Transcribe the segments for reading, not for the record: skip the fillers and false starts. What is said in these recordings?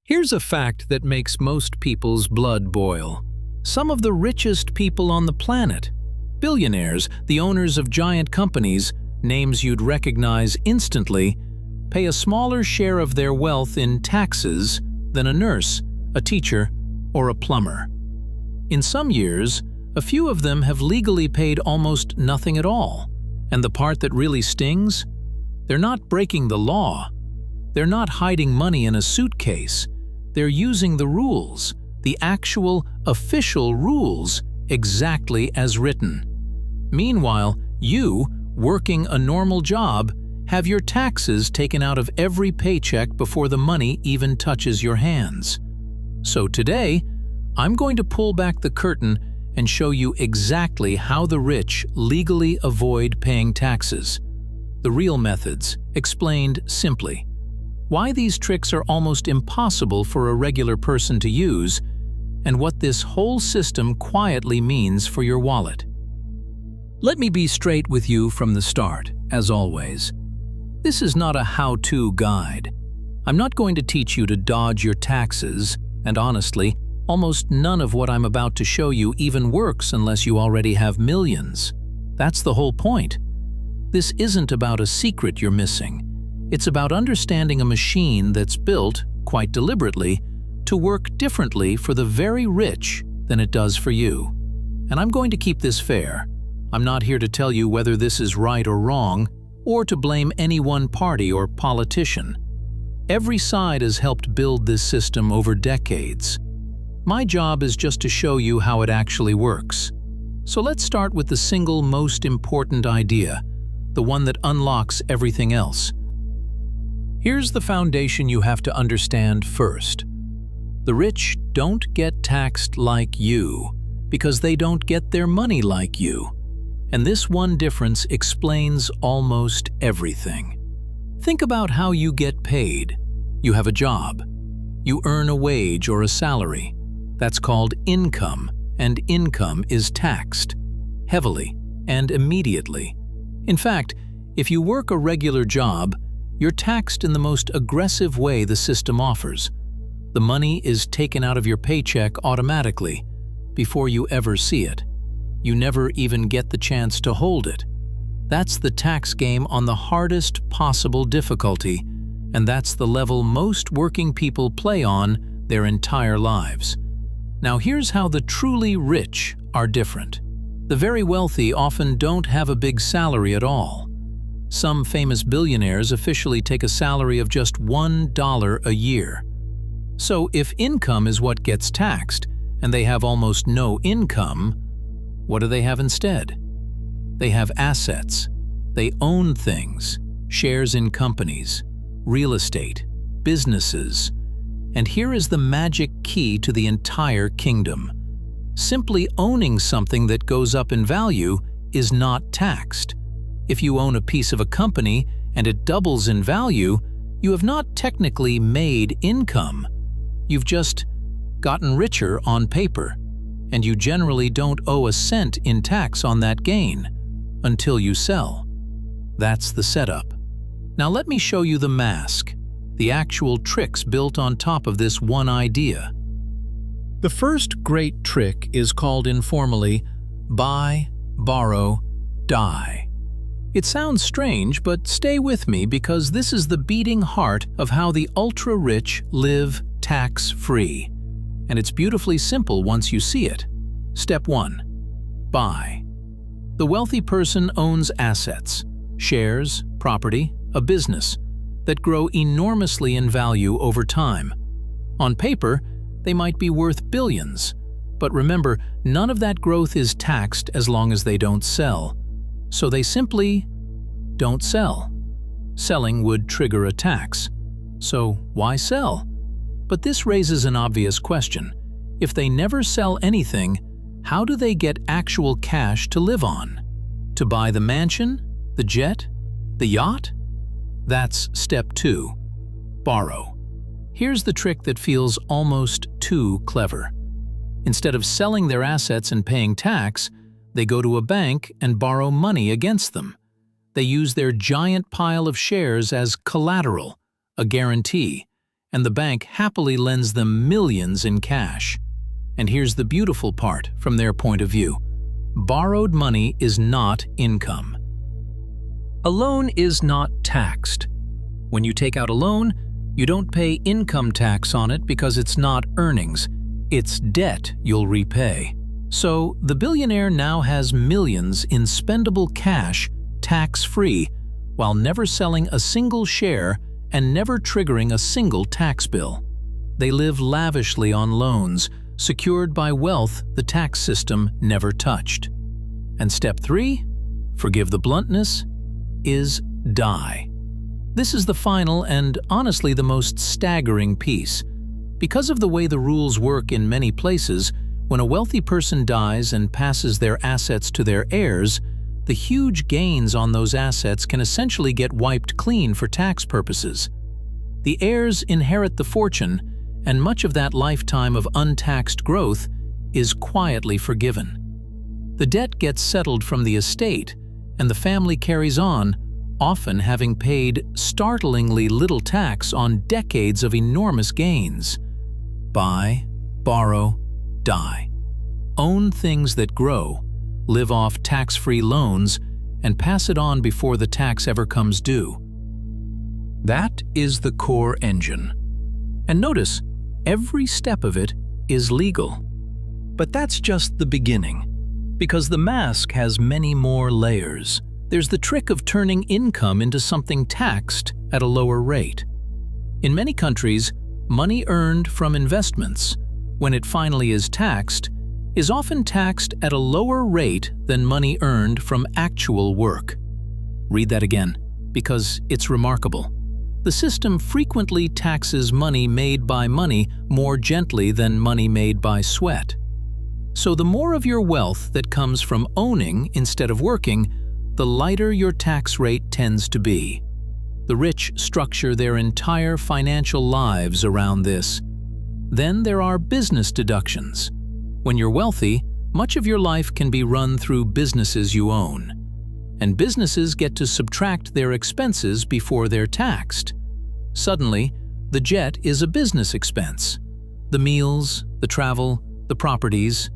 Here's a fact that makes most people's blood boil. Some of the richest people on the planet, billionaires, the owners of giant companies, names you'd recognize instantly, pay a smaller share of their wealth in taxes than a nurse, a teacher, or a plumber. In some years, a few of them have legally paid almost nothing at all. And the part that really stings? They're not breaking the law. They're not hiding money in a suitcase. They're using the rules, the actual official rules, exactly as written. Meanwhile, you, working a normal job, have your taxes taken out of every paycheck before the money even touches your hands. So today, I'm going to pull back the curtain and show you exactly how the rich legally avoid paying taxes. The real methods, explained simply. Why these tricks are almost impossible for a regular person to use, and what this whole system quietly means for your wallet. Let me be straight with you from the start, as always. This is not a how-to guide. I'm not going to teach you to dodge your taxes, and honestly, almost none of what I'm about to show you even works unless you already have millions. That's the whole point. This isn't about a secret you're missing. It's about understanding a machine that's built, quite deliberately, to work differently for the very rich than it does for you. And I'm going to keep this fair. I'm not here to tell you whether this is right or wrong, or to blame any one party or politician. Every side has helped build this system over decades. My job is just to show you how it actually works. So let's start with the single most important idea, the one that unlocks everything else. Here's the foundation you have to understand first. The rich don't get taxed like you because they don't get their money like you. And this one difference explains almost everything. Think about how you get paid. You have a job. You earn a wage or a salary. That's called income, and income is taxed heavily and immediately. In fact, if you work a regular job, you're taxed in the most aggressive way the system offers. The money is taken out of your paycheck automatically, before you ever see it. You never even get the chance to hold it. That's the tax game on the hardest possible difficulty, and that's the level most working people play on their entire lives. Now here's how the truly rich are different. The very wealthy often don't have a big salary at all. Some famous billionaires officially take a salary of just $1 a year. So if income is what gets taxed, and they have almost no income, what do they have instead? They have assets. They own things, shares in companies, real estate, businesses. And here is the magic key to the entire kingdom. Simply owning something that goes up in value is not taxed. If you own a piece of a company and it doubles in value, you have not technically made income. You've just gotten richer on paper, and you generally don't owe a cent in tax on that gain until you sell. That's the setup. Now let me show you the mask, the actual tricks built on top of this one idea. The first great trick is called informally buy, borrow, die. It sounds strange, but stay with me because this is the beating heart of how the ultra-rich live tax-free. And it's beautifully simple once you see it. Step 1. Buy. The wealthy person owns assets, shares, property, a business, that grow enormously in value over time. On paper, they might be worth billions, but remember, none of that growth is taxed as long as they don't sell. So they simply don't sell. Selling would trigger a tax. So why sell? But this raises an obvious question. If they never sell anything, how do they get actual cash to live on? To buy the mansion? The jet? The yacht? That's step 2. Borrow. Here's the trick that feels almost too clever. Instead of selling their assets and paying tax, they go to a bank and borrow money against them. They use their giant pile of shares as collateral, a guarantee, and the bank happily lends them millions in cash. And here's the beautiful part from their point of view. Borrowed money is not income. A loan is not taxed. When you take out a loan, you don't pay income tax on it because it's not earnings. It's debt you'll repay. So, the billionaire now has millions in spendable cash, tax-free, while never selling a single share and never triggering a single tax bill. They live lavishly on loans, secured by wealth the tax system never touched. And step 3, forgive the bluntness, is die. This is the final and honestly the most staggering piece. Because of the way the rules work in many places, when a wealthy person dies and passes their assets to their heirs, the huge gains on those assets can essentially get wiped clean for tax purposes. The heirs inherit the fortune, and much of that lifetime of untaxed growth is quietly forgiven. The debt gets settled from the estate, and the family carries on, often having paid startlingly little tax on decades of enormous gains. Buy, borrow, die. Own things that grow, live off tax-free loans, and pass it on before the tax ever comes due. That is the core engine. And notice, every step of it is legal. But that's just the beginning, because the mask has many more layers. There's the trick of turning income into something taxed at a lower rate. In many countries, money earned from investments, when it finally is taxed, is often taxed at a lower rate than money earned from actual work. Read that again, because it's remarkable. The system frequently taxes money made by money more gently than money made by sweat. So the more of your wealth that comes from owning instead of working, the lighter your tax rate tends to be. The rich structure their entire financial lives around this. Then there are business deductions. When you're wealthy, much of your life can be run through businesses you own. And businesses get to subtract their expenses before they're taxed. Suddenly, the jet is a business expense. The meals, the travel, the properties.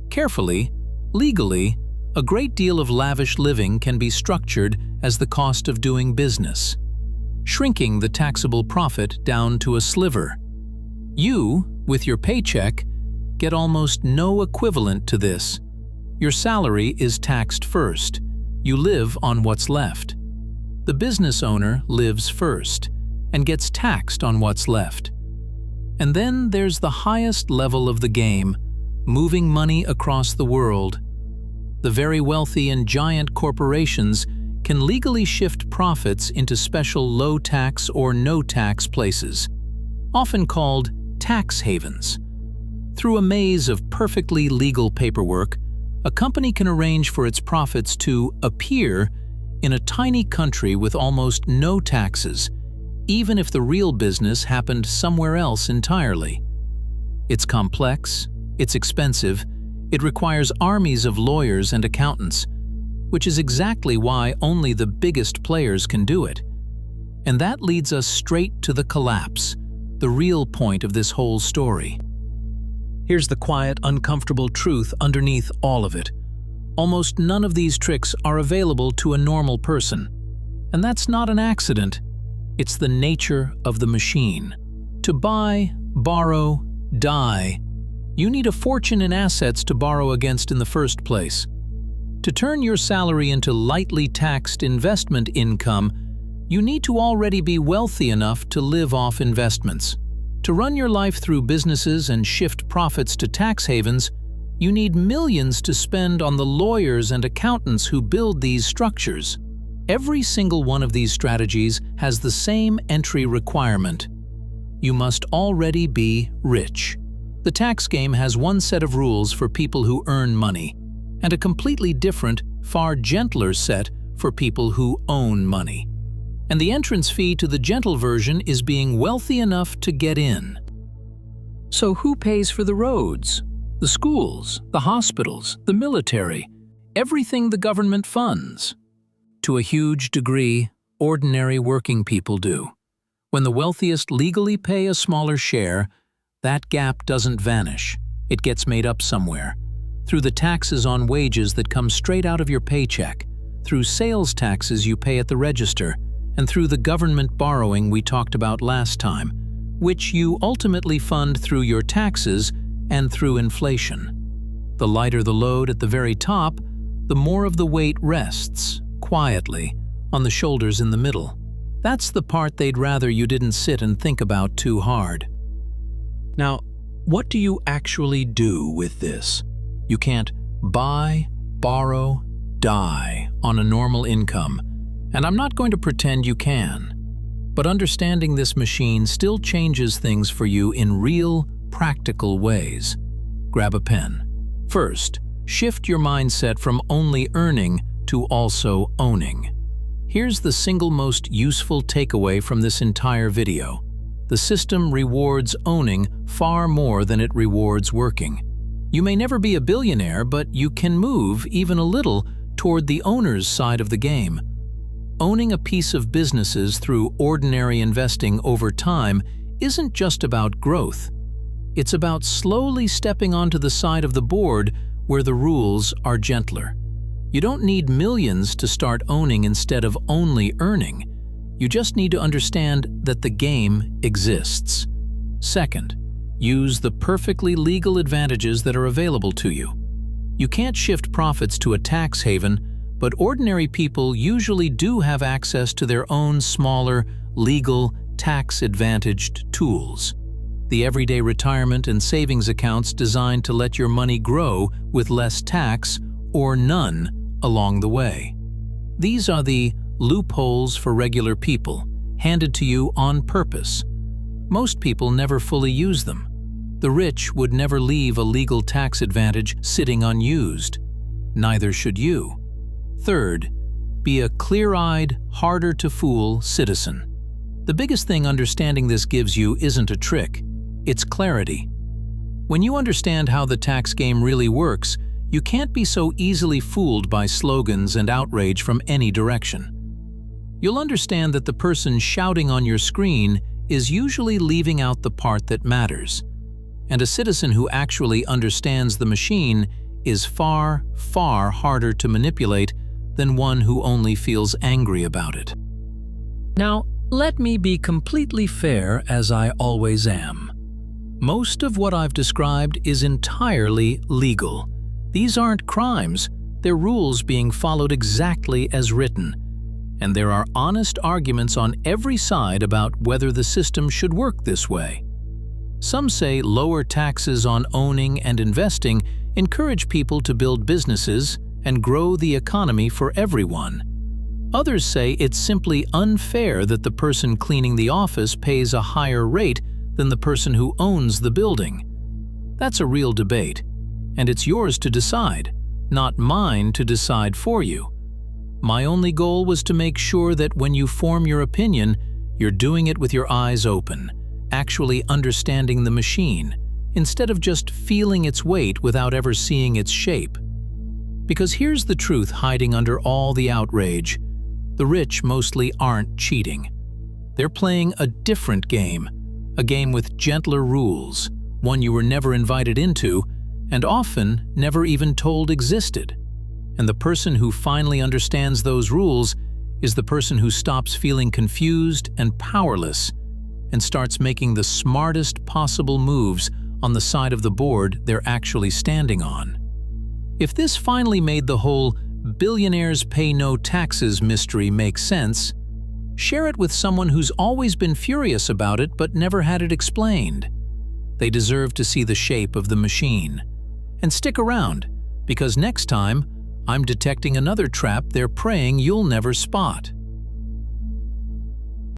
Carefully, legally, a great deal of lavish living can be structured as the cost of doing business, shrinking the taxable profit down to a sliver. You, with your paycheck, get almost no equivalent to this. Your salary is taxed first. You live on what's left. The business owner lives first and gets taxed on what's left. And then there's the highest level of the game, moving money across the world. The very wealthy and giant corporations can legally shift profits into special low-tax or no-tax places, often called tax havens. Through a maze of perfectly legal paperwork, a company can arrange for its profits to appear in a tiny country with almost no taxes, even if the real business happened somewhere else entirely. It's complex, it's expensive, it requires armies of lawyers and accountants, which is exactly why only the biggest players can do it. And that leads us straight to the collapse, the real point of this whole story. Here's the quiet, uncomfortable truth underneath all of it. Almost none of these tricks are available to a normal person. And that's not an accident. It's the nature of the machine. To buy, borrow, die, you need a fortune in assets to borrow against in the first place. To turn your salary into lightly taxed investment income, you need to already be wealthy enough to live off investments. To run your life through businesses and shift profits to tax havens, you need millions to spend on the lawyers and accountants who build these structures. Every single one of these strategies has the same entry requirement. You must already be rich. The tax game has one set of rules for people who earn money, and a completely different, far gentler set for people who own money. And the entrance fee to the gentle version is being wealthy enough to get in. So who pays for the roads, the schools, the hospitals, the military, everything the government funds? To a huge degree, ordinary working people do. When the wealthiest legally pay a smaller share, that gap doesn't vanish. It gets made up somewhere. Through the taxes on wages that come straight out of your paycheck, through sales taxes you pay at the register, and through the government borrowing we talked about last time, which you ultimately fund through your taxes and through inflation. The lighter the load at the very top, the more of the weight rests, quietly, on the shoulders in the middle. That's the part they'd rather you didn't sit and think about too hard. Now, what do you actually do with this? You can't buy, borrow, die on a normal income, and I'm not going to pretend you can. But understanding this machine still changes things for you in real, practical ways. Grab a pen. First, shift your mindset from only earning to also owning. Here's the single most useful takeaway from this entire video. The system rewards owning far more than it rewards working. You may never be a billionaire, but you can move even a little toward the owner's side of the game. Owning a piece of businesses through ordinary investing over time isn't just about growth. It's about slowly stepping onto the side of the board where the rules are gentler. You don't need millions to start owning instead of only earning. You just need to understand that the game exists. Second, use the perfectly legal advantages that are available to you. You can't shift profits to a tax haven, but ordinary people usually do have access to their own smaller, legal, tax-advantaged tools. The everyday retirement and savings accounts designed to let your money grow with less tax or none along the way. These are the loopholes for regular people, handed to you on purpose. Most people never fully use them. The rich would never leave a legal tax advantage sitting unused. Neither should you. Third, be a clear-eyed, harder-to-fool citizen. The biggest thing understanding this gives you isn't a trick, it's clarity. When you understand how the tax game really works, you can't be so easily fooled by slogans and outrage from any direction. You'll understand that the person shouting on your screen is usually leaving out the part that matters. And a citizen who actually understands the machine is far, far harder to manipulate than one who only feels angry about it. Now, let me be completely fair, as I always am. Most of what I've described is entirely legal. These aren't crimes, they're rules being followed exactly as written. And there are honest arguments on every side about whether the system should work this way. Some say lower taxes on owning and investing encourage people to build businesses and grow the economy for everyone. Others say it's simply unfair that the person cleaning the office pays a higher rate than the person who owns the building. That's a real debate, and it's yours to decide, not mine to decide for you. My only goal was to make sure that when you form your opinion, you're doing it with your eyes open, actually understanding the machine, instead of just feeling its weight without ever seeing its shape. Because here's the truth hiding under all the outrage. The rich mostly aren't cheating. They're playing a different game, a game with gentler rules, one you were never invited into, and often never even told existed. And the person who finally understands those rules is the person who stops feeling confused and powerless and starts making the smartest possible moves on the side of the board they're actually standing on. If this finally made the whole billionaires pay no taxes mystery make sense, share it with someone who's always been furious about it but never had it explained. They deserve to see the shape of the machine. And stick around, because next time, I'm detecting another trap they're praying you'll never spot.